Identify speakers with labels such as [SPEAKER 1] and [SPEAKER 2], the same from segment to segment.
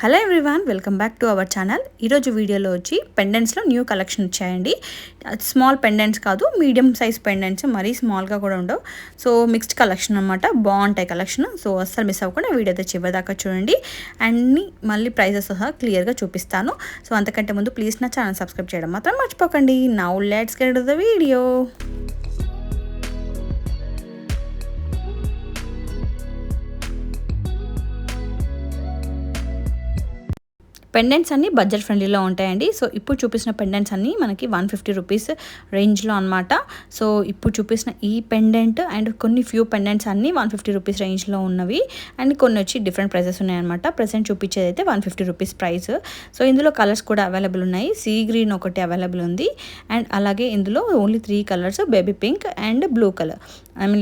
[SPEAKER 1] Hello everyone, welcome back to our channel. ఈరోజు వీడియోలో వచ్చి పెండెంట్స్లో న్యూ కలెక్షన్ వచ్చాయండి. స్మాల్ పెండెంట్స్ కాదు, మీడియం సైజ్ పెండెంట్స్, మరీ స్మాల్గా కూడా ఉండవు. సో మిక్స్డ్ కలెక్షన్ అనమాట, బాగుంటాయి కలెక్షన్. సో అస్సలు మిస్ అవ్వకుండా వీడియో అయితే చివరిదాకా చూడండి. అన్ని మళ్ళీ ప్రైజెస్ సహా క్లియర్గా చూపిస్తాను. సో అంతకంటే ముందు ప్లీజ్ నా ఛానల్ సబ్స్క్రైబ్ చేయడం మాత్రం మర్చిపోకండి. Now let's get to the video. Pendants అన్నీ బడ్జెట్ ఫ్రెండ్లీలో ఉంటాయండి. సో ఇప్పుడు చూపించిన పెండెంట్స్ అన్నీ మనకి 150 రూపీస్ రేంజ్లో అనమాట. సో ఇప్పుడు చూపించిన ఈ పెండెంట్ అండ్ కొన్ని ఫ్యూ పెండెంట్స్ అన్నీ 150 రూపీస్ రేంజ్లో ఉన్నవి, అండ్ కొన్ని వచ్చి డిఫరెంట్ ప్రైజెస్ ఉన్నాయన్నమాట. ప్రజెంట్ చూపించేది అయితే 150 రూపీస్ ప్రైస్. సో ఇందులో కలర్స్ కూడా అవైలబుల్ ఉన్నాయి. సీ గ్రీన్ ఒకటి అవైలబుల్ ఉంది, అండ్ అలాగే ఇందులో only 3 colours, baby pink and blue colour,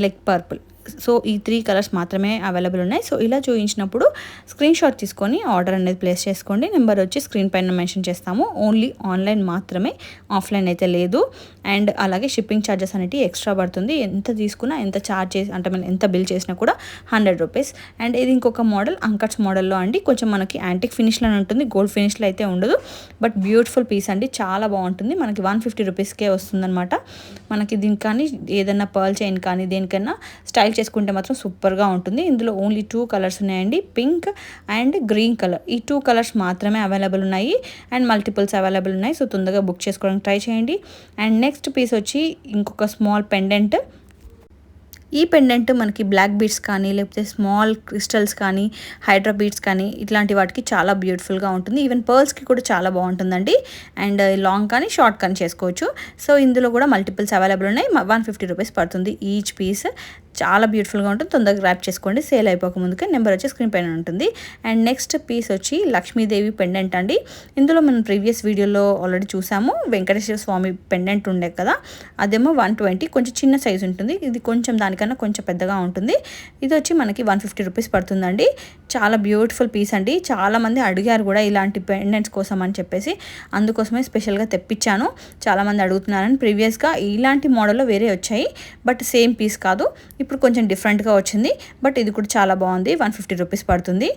[SPEAKER 1] like purple. So ఈ 3 కలర్స్ మాత్రమే అవైలబుల్ ఉన్నాయి. సో ఇలా చూపించినప్పుడు స్క్రీన్ షాట్ తీసుకొని ఆర్డర్ అనేది ప్లేస్ చేసుకోండి. నెంబర్ వచ్చి స్క్రీన్ పైన మెన్షన్ చేస్తాము. ఓన్లీ ఆన్లైన్ మాత్రమే, ఆఫ్లైన్ అయితే లేదు. అండ్ అలాగే షిప్పింగ్ ఛార్జెస్ అనేవి ఎక్స్ట్రా పడుతుంది. ఎంత తీసుకున్నా, ఎంత ఛార్జ్ చేసి అంటే మనం ఎంత బిల్ చేసినా కూడా 100 రూపీస్. అండ్ ఇది ఇంకొక మోడల్, అంకట్స్ మోడల్లో అండి. కొంచెం మనకి యాంటిక్ ఫినిష్లో ఉంటుంది, గోల్డ్ ఫినిష్లో అయితే ఉండదు. బట్ బ్యూటిఫుల్ పీస్ అండి, చాలా బాగుంటుంది. మనకి 150 రూపీస్కే వస్తుందన్నమాట. మనకి దీనికి కానీ ఏదైనా పర్ల్ చైన్ కానీ దేనికైనా స్టైల్ చేసుకుంటే మాత్రం సూపర్గా ఉంటుంది. ఇందులో ఓన్లీ 2 కలర్స్ ఉన్నాయండి, పింక్ అండ్ గ్రీన్ కలర్. ఈ 2 కలర్స్ మాత్రమే అవైలబుల్ ఉన్నాయి, అండ్ మల్టిపుల్స్ అవైలబుల్ ఉన్నాయి. సో తొందరగా బుక్ చేసుకోవడానికి ట్రై చేయండి. అండ్ నెక్స్ట్ పీస్ వచ్చి ఇంకొక స్మాల్ పెండెంట్. ఈ పెండెంట్ మనకి బ్లాక్ బీడ్స్ కానీ, లేకపోతే స్మాల్ క్రిస్టల్స్ కానీ, హైడ్రా బీడ్స్ కానీ, ఇట్లాంటి వాటికి చాలా బ్యూటిఫుల్గా ఉంటుంది. ఈవెన్ పర్ల్స్కి కూడా చాలా బాగుంటుందండి. అండ్ లాంగ్ కానీ షార్ట్ కానీ చేసుకోవచ్చు. సో ఇందులో కూడా మల్టిపుల్స్ అవైలబుల్ ఉన్నాయి. 150 రూపీస్ పడుతుంది ఈచ్ పీస్. చాలా బ్యూటిఫుల్గా ఉంటుంది. తొందరగా గ్రాప్ చేసుకోండి, సేల్ అయిపోక ముందుకే. నెంబర్ వచ్చి స్క్రీన్ పైన ఉంటుంది. అండ్ నెక్స్ట్ పీస్ వచ్చి లక్ష్మీదేవి పెండెంట్ అండి. ఇందులో మనం ప్రీవియస్ వీడియోలో ఆల్రెడీ చూసాము. వెంకటేశ్వర స్వామి పెండెంట్ ఉండే కదా, అదేమో 120, కొంచెం చిన్న సైజ్ ఉంటుంది. ఇది కొంచెం దానికన్నా కొంచెం పెద్దగా ఉంటుంది. ఇది వచ్చి మనకి 150 రూపీస్ పడుతుందండి. చాలా బ్యూటిఫుల్ పీస్ అండి. చాలామంది అడిగారు కూడా ఇలాంటి పెండెంట్స్ కోసం అని చెప్పేసి, అందుకోసమే స్పెషల్గా తెప్పించాను. చాలామంది అడుగుతున్నారని. ప్రీవియస్గా ఇలాంటి మోడల్లో వేరే వచ్చాయి, బట్ సేమ్ పీస్ కాదు. ఇప్పుడు కొంచెం డిఫరెంట్గా వచ్చింది, బట్ ఇది కూడా చాలా బాగుంది. 150 రూపీస్ పడుతుంది.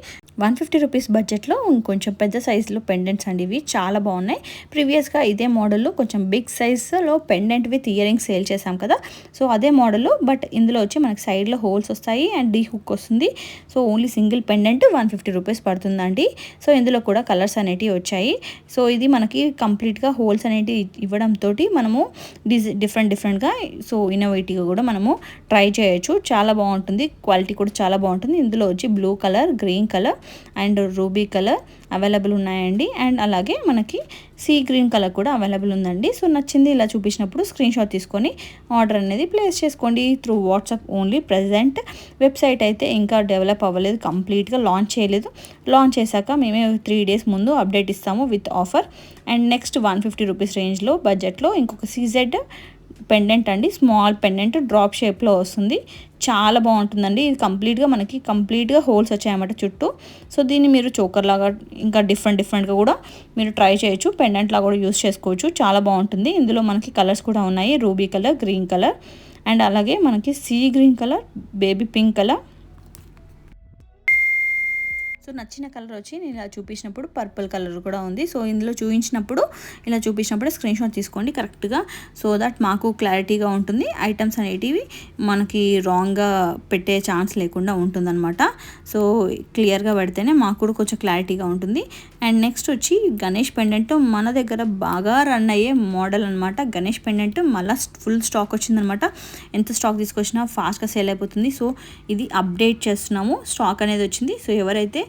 [SPEAKER 1] 150 రూపీస్ బడ్జెట్లో ఇంకొంచెం పెద్ద సైజులో పెండెంట్స్ అండి. ఇవి చాలా బాగున్నాయి. ప్రీవియస్గా ఇదే మోడల్లో కొంచెం బిగ్ సైజ్లో pendant with ear rings sale చేసాం కదా, సో అదే మోడల్లో. బట్ ఇందులో వచ్చి మనకి సైడ్లో హోల్స్ వస్తాయి అండ్ డీ హుక్ వస్తుంది. So only single pendant 150 rupees పడుతుందండి. సో ఇందులో కూడా కలర్స్ అనేటివి వచ్చాయి. సో ఇది మనకి కంప్లీట్గా హోల్స్ అనేటివి ఇవ్వడంతో మనము డిఫరెంట్గా సో ఇన్నోవేటివ్గా కూడా మనము ట్రై చేయొచ్చు. చాలా బాగుంటుంది, క్వాలిటీ కూడా చాలా బాగుంటుంది. ఇందులో వచ్చి blue colour, green colour and ruby colour available ఉన్నాయండి. అండ్ అలాగే మనకి సీ గ్రీన్ కలర్ కూడా అవైలబుల్ ఉందండి. సో నచ్చింది ఇలా చూపించినప్పుడు స్క్రీన్ షాట్ తీసుకొని ఆర్డర్ అనేది ప్లేస్ చేసుకోండి through WhatsApp only. Present website అయితే ఇంకా డెవలప్ అవ్వలేదు, కంప్లీట్గా లాంచ్ చేయలేదు. లాంచ్ చేశాక మేమే 3 డేస్ ముందు అప్డేట్ ఇస్తాము with offer. And next 150 rupees రేంజ్లో బడ్జెట్లో ఇంకొక సీజెడ్ పెండెంట్ అండి. స్మాల్ పెండెంట్ డ్రాప్ షేప్లో వస్తుంది. చాలా బాగుంటుందండి. ఇది కంప్లీట్గా హోల్స్ వచ్చాయన్నమాట చుట్టూ. సో దీన్ని మీరు చోకర్ లాగా ఇంకా డిఫరెంట్గా కూడా మీరు ట్రై చేయొచ్చు. పెండెంట్ లాగా కూడా యూస్ చేసుకోవచ్చు. చాలా బాగుంటుంది. ఇందులో మనకి కలర్స్ కూడా ఉన్నాయి, ruby colour, green colour and అలాగే మనకి sea green colour, baby pink colour. So నచ్చిన కలర్ వచ్చి నేను ఇలా చూపించినప్పుడు పర్పుల్ కలర్ కూడా ఉంది. సో ఇందులో ఇలా చూపించినప్పుడు స్క్రీన్ షాట్ తీసుకోండి కరెక్ట్గా, సో దట్ మాకు క్లారిటీగా ఉంటుంది. ఐటమ్స్ అనేటివి మనకి రాంగ్గా పెట్టే ఛాన్స్ లేకుండా ఉంటుందన్నమాట. సో క్లియర్గా పెడితేనే మాకు కూడా కొంచెం క్లారిటీగా ఉంటుంది. అండ్ నెక్స్ట్ వచ్చి గణేష్ పెండెంట్ మన దగ్గర బాగా రన్ అయ్యే మోడల్ అనమాట. గణేష్ పెండెంట్ మళ్ళీ ఫుల్ స్టాక్ వచ్చిందనమాట. ఎంత స్టాక్ తీసుకొచ్చినా ఫాస్ట్గా సేల్ అయిపోతుంది. సో ఇది అప్డేట్ చేస్తున్నాము, స్టాక్ అనేది వచ్చింది. సో ఎవరైతే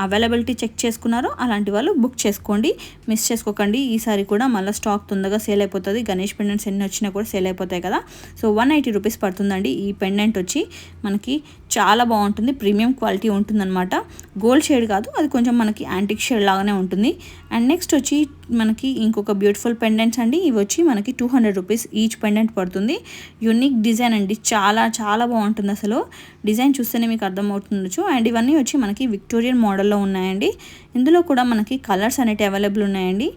[SPEAKER 1] అవైలబిలిటీ చెక్ చేసుకున్నారో అలాంటి వాళ్ళు బుక్ చేసుకోండి, మిస్ చేసుకోకండి. ఈసారి కూడా మళ్ళీ స్టాక్ తొందరగా సేల్ అయిపోతుంది. గణేష్ పెండెంట్స్ ఎన్ని వచ్చినా కూడా సేల్ అయిపోతాయి కదా. సో 180 రూపీస్ పడుతుందండి. ఈ పెండెంట్ వచ్చి మనకి చాలా బాగుంటుంది, ప్రీమియం క్వాలిటీ ఉంటుందన్నమాట. గోల్డ్ షేడ్ కాదు, అది కొంచెం మనకి యాంటిక్ షేడ్ లాగానే ఉంటుంది. అండ్ నెక్స్ట్ వచ్చి మనకి ఇంకొక బ్యూటిఫుల్ పెండెంట్స్ అండి. ఇవి వచ్చి మనకి 200 రూపీస్ ఈచ్ పెండెంట్ పడుతుంది. యూనిక్ డిజైన్ అండి, చాలా బాగుంటుంది. అసలు డిజైన్ చూస్తేనే మీకు అర్థమవుతుండొచ్చు. అండ్ ఇవన్నీ వచ్చి మనకి విక్టోరియన్ మోడల్లో ఉన్నాయండి. ఇందులో కూడా మనకి కలర్స్ అనేవి అవైలబుల్ ఉన్నాయండి.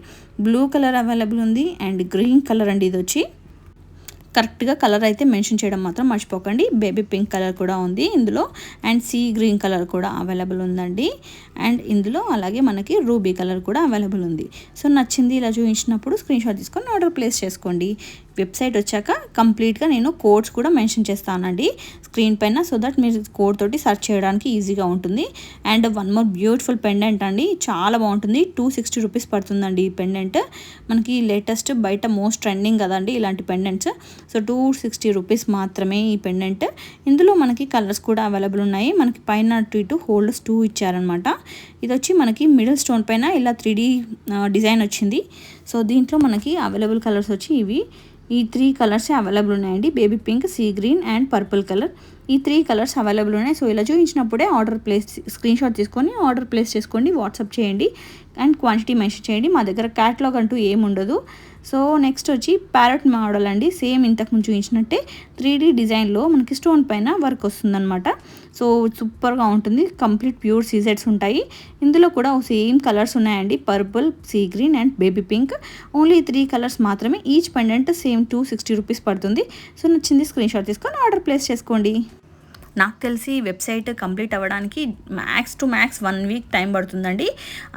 [SPEAKER 1] బ్లూ కలర్ అవైలబుల్ ఉంది అండ్ గ్రీన్ కలర్ అండి. ఇది వచ్చి కరెక్ట్గా కలర్ అయితే మెన్షన్ చేయడం మాత్రం మర్చిపోకండి. బేబీ పింక్ కలర్ కూడా ఉంది ఇందులో, అండ్ సీ గ్రీన్ కలర్ కూడా అవైలబుల్ ఉందండి. అండ్ ఇందులో అలాగే మనకి రూబీ కలర్ కూడా అవైలబుల్ ఉంది. సో నచ్చింది ఇలా చూపించినప్పుడు స్క్రీన్ షాట్ తీసుకొని ఆర్డర్ ప్లేస్ చేసుకోండి. వెబ్సైట్ వచ్చాక కంప్లీట్గా నేను కోడ్స్ కూడా మెన్షన్ చేస్తానండి స్క్రీన్ పైన, సో దట్ మీరు కోడ్ తోటి సెర్చ్ చేయడానికి ఈజీగా ఉంటుంది. And one more beautiful pendant అండి, చాలా బాగుంటుంది. 260 రూపీస్ పడుతుందండి ఈ పెండెంట్. మనకి లేటెస్ట్ బయట మోస్ట్ ట్రెండింగ్ కదండి ఇలాంటి పెండెంట్స్. సో 260 రూపీస్ మాత్రమే ఈ పెండెంట్. ఇందులో మనకి కలర్స్ కూడా అవైలబుల్ ఉన్నాయి. మనకి పైన ఇటు హోల్డర్స్ 2 ఇచ్చారనమాట. ఇది వచ్చి మనకి మిడిల్ స్టోన్ పైన ఇలా 3D డిజైన్ వచ్చింది. సో దీంట్లో మనకి అవైలబుల్ కలర్స్ వచ్చి ఇవి, ఈ 3 కలర్స్ అవైలబుల్ ఉన్నాయండి. Baby pink, sea green and purple colour, ఈ 3 కలర్స్ అవైలబుల్ ఉన్నాయి. సో ఇలా చూపించినప్పుడే స్క్రీన్ షాట్ తీసుకొని ఆర్డర్ ప్లేస్ చేసుకోండి, వాట్సాప్ చేయండి అండ్ క్వాంటిటీ మెన్షన్ చేయండి. మా దగ్గర క్యాటలాగ్ అంటూ ఏమి ఉండదు. సో నెక్స్ట్ వచ్చి ప్యారెట్ మోడల్ అండి, సేమ్ ఇంతకుముందు చూపించినట్టే 3D డిజైన్లో మనకి స్టోన్ పైన వర్క్ వస్తుందన్నమాట. సో సూపర్గా ఉంటుంది, కంప్లీట్ ప్యూర్ సీజెడ్స్ ఉంటాయి. ఇందులో కూడా సేమ్ కలర్స్ ఉన్నాయండి, purple, sea green and baby pink. Only 3 colours మాత్రమే. ఈచ్ పెండెంట్ సేమ్ 260 రూపీస్ పడుతుంది. సో నచ్చింది స్క్రీన్ షాట్ తీసుకొని ఆర్డర్ ప్లేస్ చేసుకోండి. నాకు తెలిసి వెబ్సైట్ కంప్లీట్ అవ్వడానికి max to max 1 week time పడుతుందండి.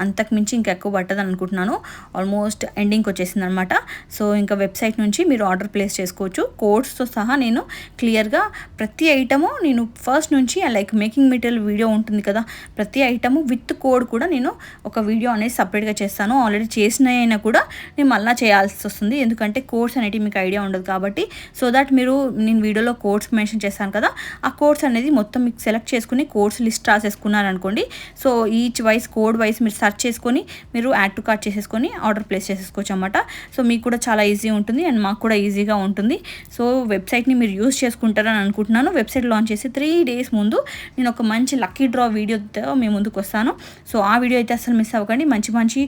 [SPEAKER 1] అంతకుమించి ఇంకా ఎక్కువ పట్టదని అనుకుంటున్నాను. ఆల్మోస్ట్ ఎండింగ్కి వచ్చేసింది అనమాట. సో ఇంకా వెబ్సైట్ నుంచి మీరు ఆర్డర్ ప్లేస్ చేసుకోవచ్చు. కోడ్స్తో సహా నేను క్లియర్గా ప్రతి ఐటము నేను ఫస్ట్ నుంచి లైక్ మేకింగ్ మెటీరియల్ వీడియో ఉంటుంది కదా, ప్రతి ఐటము విత్ కోడ్ కూడా నేను ఒక వీడియో అనేది సపరేట్గా చేస్తాను. ఆల్రెడీ చేసిన అయినా కూడా నేను మళ్ళీ చేయాల్సి వస్తుంది, ఎందుకంటే కోడ్స్ అనేవి మీకు ఐడియా ఉండదు కాబట్టి. సో దట్ మీరు నేను వీడియోలో కోడ్స్ మెన్షన్ చేస్తాను కదా, ఆ కోడ్స్ అనేది మొత్తం మీకు సెలెక్ట్ చేసుకుని కోడ్స్ లిస్ట్ రాసేసుకున్నారనుకోండి. So each wise code wise మీరు సెర్చ్ చేసుకొని మీరు యాడ్ టు కార్ట్ చేసేసుకొని ఆర్డర్ ప్లేస్ చేసేసుకోవచ్చు అన్నమాట. సో మీకు కూడా చాలా ఈజీ ఉంటుంది అండ్ మాకు కూడా ఈజీగా ఉంటుంది. సో వెబ్సైట్ని మీరు యూస్ చేసుకుంటారని అనుకుంటున్నాను. వెబ్సైట్ లాంచ్ చేసి 3 days ముందు నేను ఒక మంచి లక్కీ డ్రా వీడియోతో మీ ముందుకు వస్తాను. సో ఆ వీడియో అయితే అసలు మిస్ అవ్వకండి. మంచి మంచి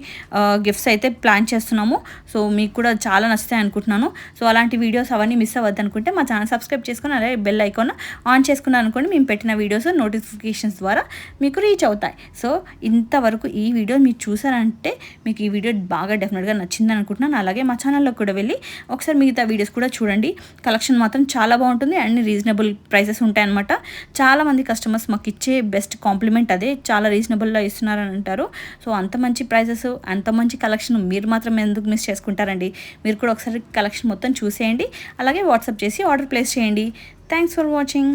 [SPEAKER 1] గిఫ్ట్స్ అయితే ప్లాన్ చేస్తున్నాము. సో మీకు కూడా చాలా నచ్చుతాయి అనుకుంటున్నాను. సో అలాంటి వీడియోస్ అవన్నీ మిస్ అవ్వద్దు అనుకుంటే మా ఛానల్ సబ్స్క్రైబ్ చేసుకొని అలాగే బెల్ ఐకాన్ ఆన్ చేసుకున్నాను అనుకోండి, మేము పెట్టిన వీడియోస్ నోటిఫికేషన్స్ ద్వారా మీకు రీచ్ అవుతాయి. సో ఇంతవరకు ఈ వీడియో మీరు చూసారంటే మీకు ఈ వీడియో బాగా డెఫినెట్గా నచ్చిందని అనుకుంటున్నాను. అలాగే మా ఛానల్లో కూడా వెళ్ళి ఒకసారి మిగతా వీడియోస్ కూడా చూడండి. కలెక్షన్ మాత్రం చాలా బాగుంటుంది అండ్ రీజనబుల్ ప్రైసెస్ ఉంటాయన్నమాట. చాలామంది కస్టమర్స్ మాకు ఇచ్చే బెస్ట్ కాంప్లిమెంట్ అదే, చాలా రీజనబుల్లో ఇస్తున్నారని అంటారు. సో అంత మంచి ప్రైసెస్, అంత మంచి కలెక్షన్ మీరు మాత్రం ఎందుకు మిస్ చేసుకుంటారండి? మీరు కూడా ఒకసారి కలెక్షన్ మొత్తం చూసేయండి, అలాగే వాట్సాప్ చేసి ఆర్డర్ ప్లేస్ చేయండి. Thanks for watching.